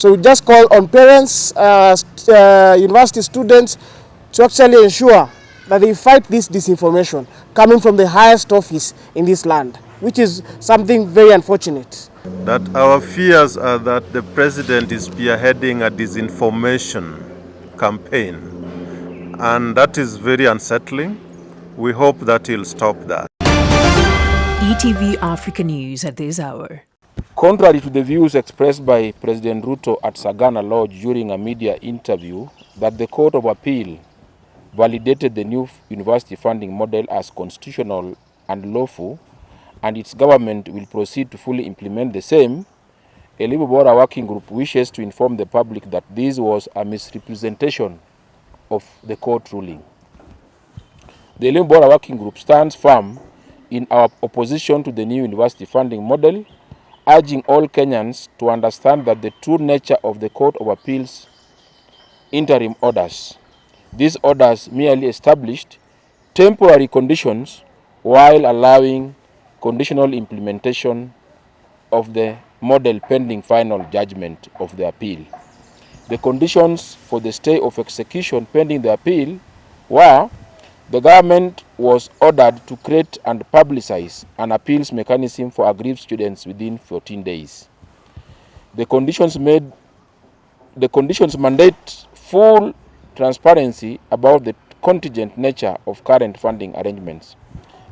So we just call on parents, university students to actually ensure that they fight this disinformation coming from the highest office in this land, which is something very unfortunate. That our fears are that the president is spearheading a disinformation campaign, and that is very unsettling. We hope that he'll stop that. ETV Africa News at this hour. Contrary to the views expressed by President RUTO at Sagana Lodge during a media interview that the Court of Appeal validated the new university funding model as constitutional and lawful, and its government will proceed to fully implement the same, a Labour Bora working group wishes to inform the public that this was a misrepresentation of the court ruling. The Labour Bora working group stands firm in our opposition to the new university funding model, urging all Kenyans to understand that the true nature of the Court of Appeal's interim orders. These orders merely established temporary conditions while allowing conditional implementation of the model pending final judgment of the appeal. The conditions for the stay of execution pending the appeal were: the government was ordered to create and publicize an appeals mechanism for aggrieved students within 14 days. The conditions mandate full transparency about the contingent nature of current funding arrangements.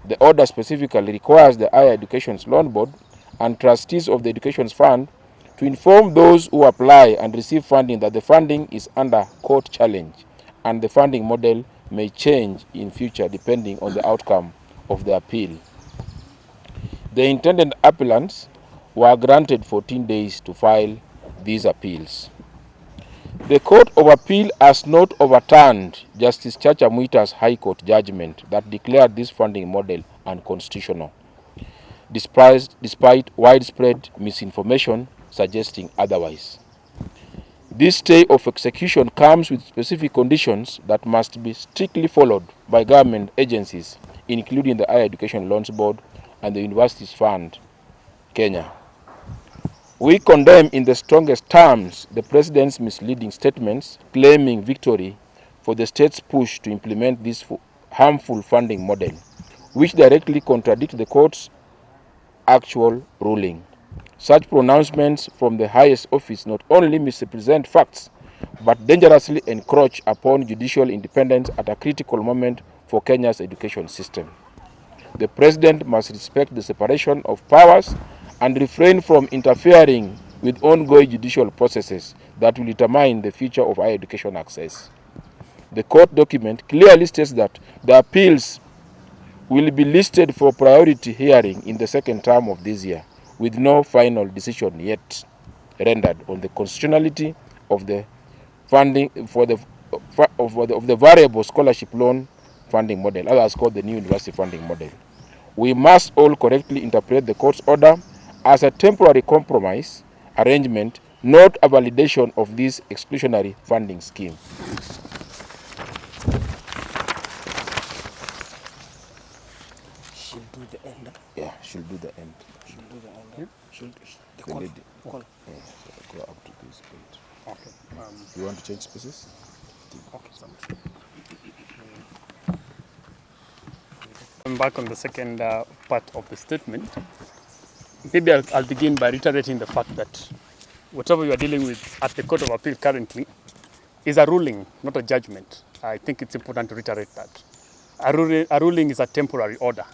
The order specifically requires the Higher Education's Loan Board and trustees of the Education's Fund to inform those who apply and receive funding that the funding is under court challenge and the funding model may change in future depending on the outcome of the appeal. The intended appellants were granted 14 days to file these appeals. The Court of Appeal has not overturned Justice Chacha Mwita's High Court judgment that declared this funding model unconstitutional, despite widespread misinformation suggesting otherwise. This stay of execution comes with specific conditions that must be strictly followed by government agencies, including the Higher Education Loans Board and the Universities Fund, Kenya. We condemn in the strongest terms the President's misleading statements claiming victory for the state's push to implement this harmful funding model, which directly contradict the court's actual ruling. Such pronouncements from the highest office not only misrepresent facts, but dangerously encroach upon judicial independence at a critical moment for Kenya's education system. The President must respect the separation of powers and refrain from interfering with ongoing judicial processes that will determine the future of higher education access. The court document clearly states that the appeals will be listed for priority hearing in the second term of this year, with no final decision yet rendered on the constitutionality of the funding of the variable scholarship loan funding model, otherwise called the new university funding model. We must all correctly interpret the court's order as a temporary compromise arrangement, not a validation of this exclusionary funding scheme. She'll do the end. Yeah, she'll do the end. She'll do the end. Yeah. She'll the The call. lady. The call. Go up to this point. Okay. You want to change spaces? Okay. I'm back on the second part of the statement. Maybe I'll begin by reiterating the fact that whatever you are dealing with at the Court of Appeal currently is a ruling, not a judgment. I think it's important to reiterate that. A ruling is a temporary order.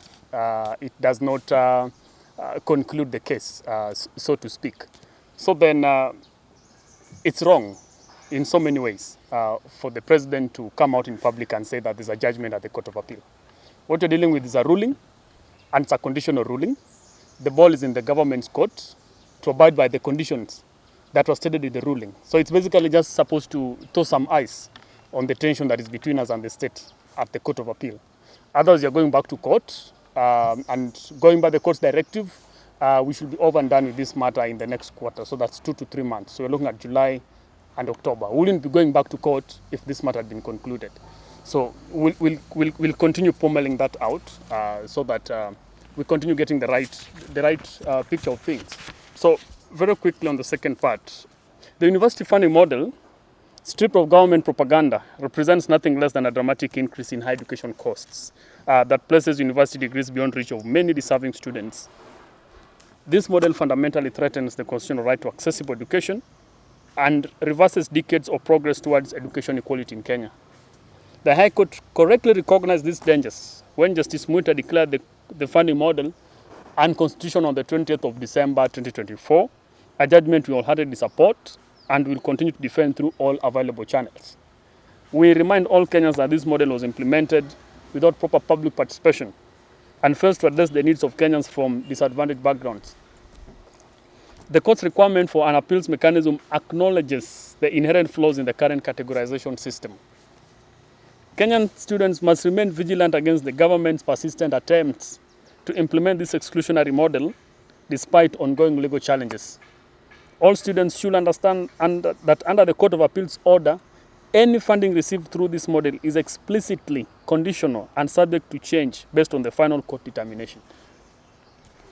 It does not conclude the case, so to speak. So then it's wrong in so many ways for the President to come out in public and say that there's a judgment at the Court of Appeal. What you're dealing with is a ruling, and it's a conditional ruling. The ball is in the government's court to abide by the conditions that were stated in the ruling. So it's basically just supposed to throw some ice on the tension that is between us and the state at the Court of Appeal. Otherwise, you're going back to court, and going by the court's directive, we should be over and done with this matter in the next quarter. So that's 2 to 3 months. So we're looking at July and October. We wouldn't be going back to court if this matter had been concluded. So we'll continue pommeling that out so that we continue getting the right picture of things. So very quickly on the second part, The university funding model, stripped of government propaganda, represents nothing less than a dramatic increase in high education costs that places university degrees beyond reach of many deserving students. This model fundamentally threatens the constitutional right to accessible education and reverses decades of progress towards education equality in Kenya. The High Court correctly recognized these dangers when Justice Muita declared the funding model unconstitutional on the 20th of December 2024, a judgment we wholeheartedly support and will continue to defend through all available channels. We remind all Kenyans that this model was implemented without proper public participation and fails to address the needs of Kenyans from disadvantaged backgrounds. The court's requirement for an appeals mechanism acknowledges the inherent flaws in the current categorization system. Kenyan students must remain vigilant against the government's persistent attempts to implement this exclusionary model despite ongoing legal challenges. All students should understand that under the Court of Appeals order, any funding received through this model is explicitly conditional and subject to change based on the final court determination.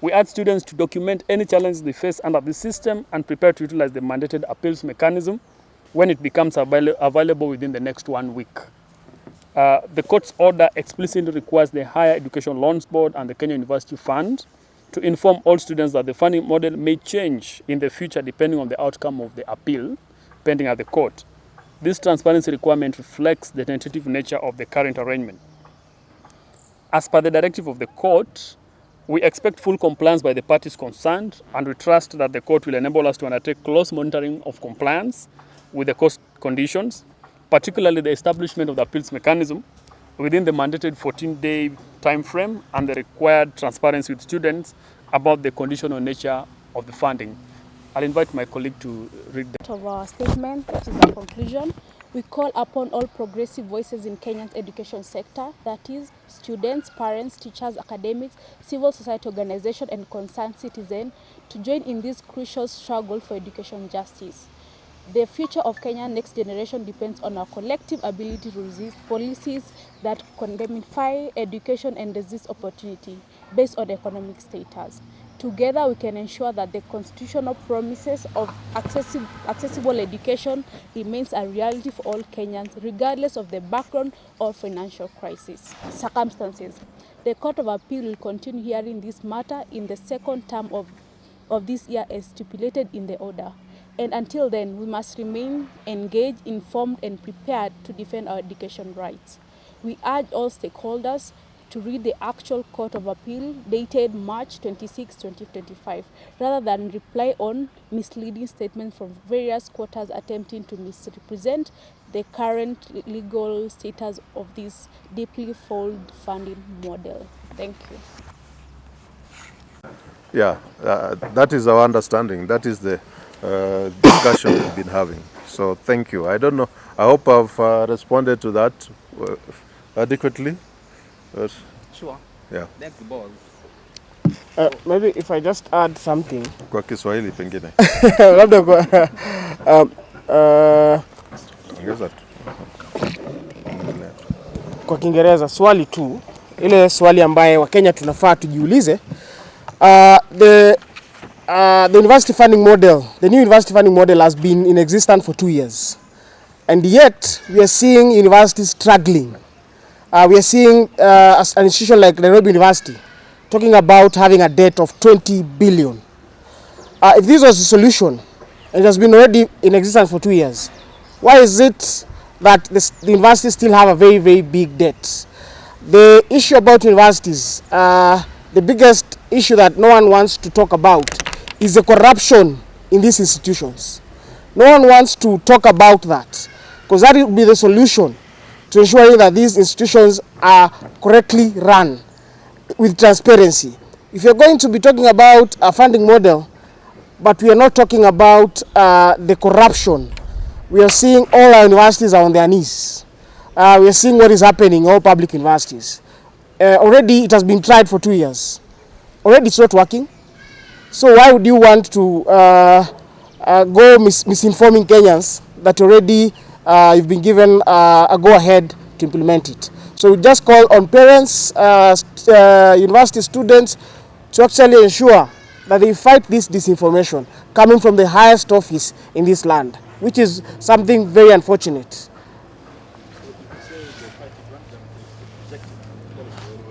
We urge students to document any challenges they face under this system and prepare to utilize the mandated appeals mechanism when it becomes available within the next 1 week. The court's order explicitly requires the Higher Education Loans Board and the Kenya University Fund to inform all students that the funding model may change in the future depending on the outcome of the appeal pending at the court. This transparency requirement reflects the tentative nature of the current arrangement. As per the directive of the court, we expect full compliance by the parties concerned, and we trust that the court will enable us to undertake close monitoring of compliance with the cost conditions, particularly the establishment of the appeals mechanism within the mandated 14-day time frame and the required transparency with students about the conditional nature of the funding. I'll invite my colleague to read of our statement, which is our conclusion. We call upon all progressive voices in Kenya's education sector, that is, students, parents, teachers, academics, civil society organizations, and concerned citizens, to join in this crucial struggle for education justice. The future of Kenyan next generation depends on our collective ability to resist policies that condemnify education and resist opportunity based on economic status. Together, we can ensure that the constitutional promises of accessible education remains a reality for all Kenyans, regardless of the background or financial circumstances. The Court of Appeal will continue hearing this matter in the second term of this year as stipulated in the order. And until then, we must remain engaged, informed, and prepared to defend our education rights. We urge all stakeholders to read the actual Court of Appeal dated March 26, 2025, rather than rely on misleading statements from various quarters attempting to misrepresent the current legal status of this deeply flawed funding model. Thank you. Yeah, that is our understanding. That is the discussion we've been having. So thank you. I don't know. I hope I've responded to that adequately. Sure. Yeah. Thanks, boss. Maybe if I just add something. Kwa Kiswahili pengine. Labda Ongeza tu. kwa Kiingereza swali tu, ile swali ambaye Wakenya tunafaa tujiulize. The university funding model, the new university funding model has been in existence for 2 years. And yet, we are seeing universities struggling. We are seeing an institution like Nairobi University talking about having a debt of 20 billion. If this was a solution, and it has been already in existence for 2 years, why is it that the universities still have a very, very big debt? The issue about universities, the biggest issue that no one wants to talk about is the corruption in these institutions. No one wants to talk about that, because that will be the solution to ensuring that these institutions are correctly run with transparency. If you're going to be talking about a funding model, but we are not talking about the corruption, we are seeing all our universities are on their knees. We are seeing what is happening in all public universities. Already it has been tried for 2 years. Already it's not working. So why would you want to go misinforming Kenyans that already you've been given a go-ahead to implement it? So we just call on parents, university students to actually ensure that they fight this disinformation coming from the highest office in this land, which is something very unfortunate.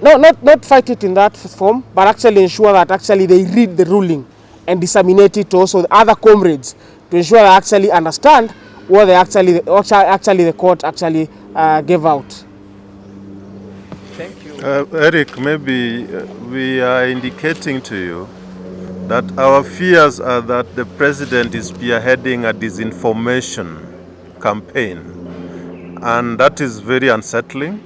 No, not fight it in that form, but actually ensure that actually they read the ruling and disseminate it to also the other comrades to ensure they actually understand what they actually the court actually gave out. Thank you. Eric, maybe we are indicating to you that our fears are that the president is spearheading a disinformation campaign, and that is very unsettling.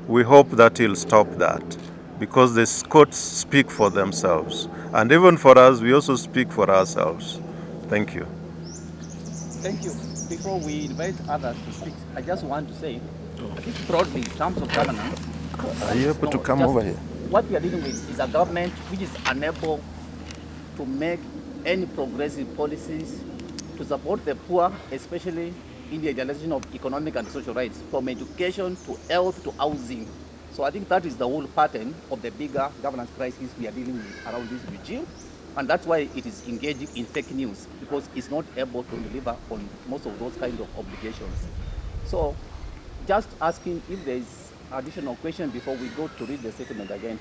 We hope that he'll stop that, because the courts speak for themselves, and even for us, we also speak for ourselves. Thank you. Thank you. Before we invite others to speak, I just want to say, I think broadly, in terms of governance, Are you able to come just over here? what we are dealing with is a government which is unable to make any progressive policies to support the poor, especially in the realization of economic and social rights, from education to health to housing. So I think that is the whole pattern of the bigger governance crisis we are dealing with around this regime. And that's why it is engaging in fake news, because it's not able to deliver on most of those kinds of obligations. So just asking if there is additional question before we go to read the statement again.